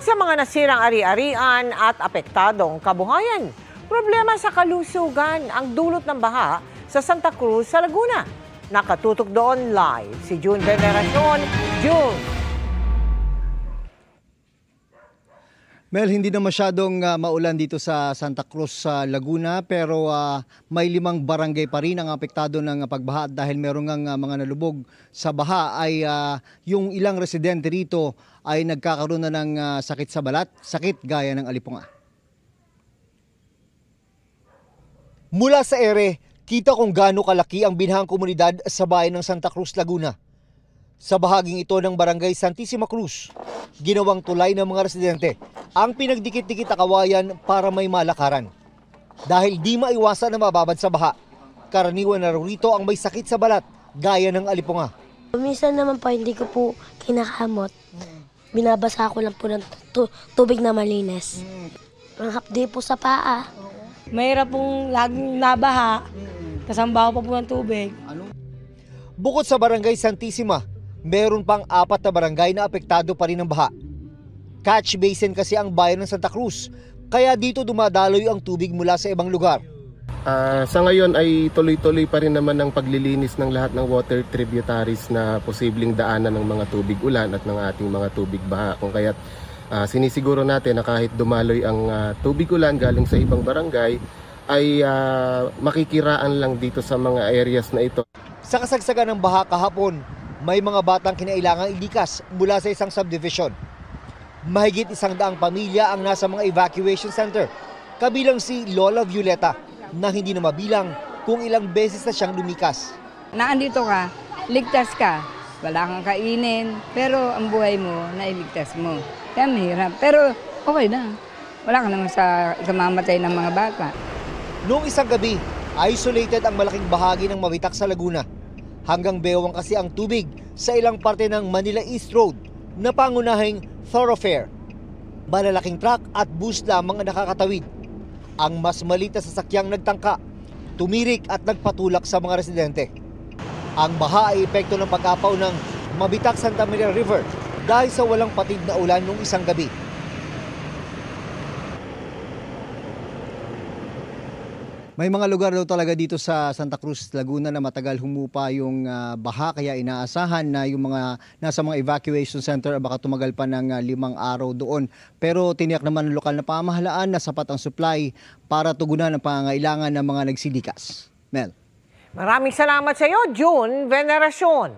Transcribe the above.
Bukod sa mga nasirang ari-arian at apektadong kabuhayan, problema sa kalusugan ang dulot ng baha sa Santa Cruz sa Laguna. Nakatutok doon live si June Veneracion. June! Mel, hindi na masyadong maulan dito sa Santa Cruz sa Laguna pero may 5 barangay pa rin ang apektado ng pagbaha dahil meron ngang mga nalubog sa baha ay yung ilang residente rito ay nagkakaroon na ng sakit sa balat, sakit gaya ng alipunga. Mula sa ere, kita kung gaano kalaki ang binahang komunidad sa bayan ng Santa Cruz, Laguna. Sa bahaging ito ng Barangay Santissima Cruz, ginawang tulay ng mga residente ang pinagdikit-dikit na kawayan para may malakaran. Dahil di maiwasan na mababad sa baha, karaniwan na rito ang may sakit sa balat gaya ng alipunga. Minsan naman po hindi ko po kinakamot. Binabasa ko lang po ng tubig na malinis. Ang hapdi po sa paa. Mahirap pong laging nabaha, kasambaho pa po ng tubig. Bukod sa Barangay Santissima, meron pang 4 na barangay na apektado pa rin ng baha. Catch basin kasi ang bayan ng Santa Cruz, kaya dito dumadaloy ang tubig mula sa ibang lugar. Sa ngayon ay tuloy-tuloy pa rin naman ang paglilinis ng lahat ng water tributaries na posibleng daanan ng mga tubig ulan at ng ating mga tubig baha. Kung kaya't sinisiguro natin na kahit dumaloy ang tubig ulan galing sa ibang barangay, ay makikiraan lang dito sa mga areas na ito. Sa kasagsagan ng baha kahapon, may mga batang kinailangang ilikas mula sa isang subdivision. Mahigit 100 pamilya ang nasa mga evacuation center, kabilang si Lola Violeta na hindi na mabilang kung ilang beses na siyang lumikas. Naandito ka, ligtas ka, wala kang kainin, pero ang buhay mo, nailigtas mo. Kaya mahirap, pero okay na. Wala ka naman sa ikamamatay ng mga bata. Noong isang gabi, isolated ang malaking bahagi ng Mavitak sa Laguna. Hanggang bewang kasi ang tubig sa ilang parte ng Manila East Road na pangunahing thoroughfare. Malalaking truck at bus lamang ang nakakatawid. Ang mas maliit na sasakyang nagtangka, tumirik at nagpatulak sa mga residente. Ang baha ay epekto ng pag-apaw ng Mavitak Santa Maria River dahil sa walang patid na ulan noong isang gabi. May mga lugar daw talaga dito sa Santa Cruz, Laguna na matagal humupa yung baha kaya inaasahan na yung mga nasa mga evacuation center baka tumagal pa ng 5 araw doon. Pero tiniyak naman ng lokal na pamahalaan na sapat ang supply para tugunan ang pangangailangan ng mga nagsilikas. Mel. Maraming salamat sa iyo, June Veneracion.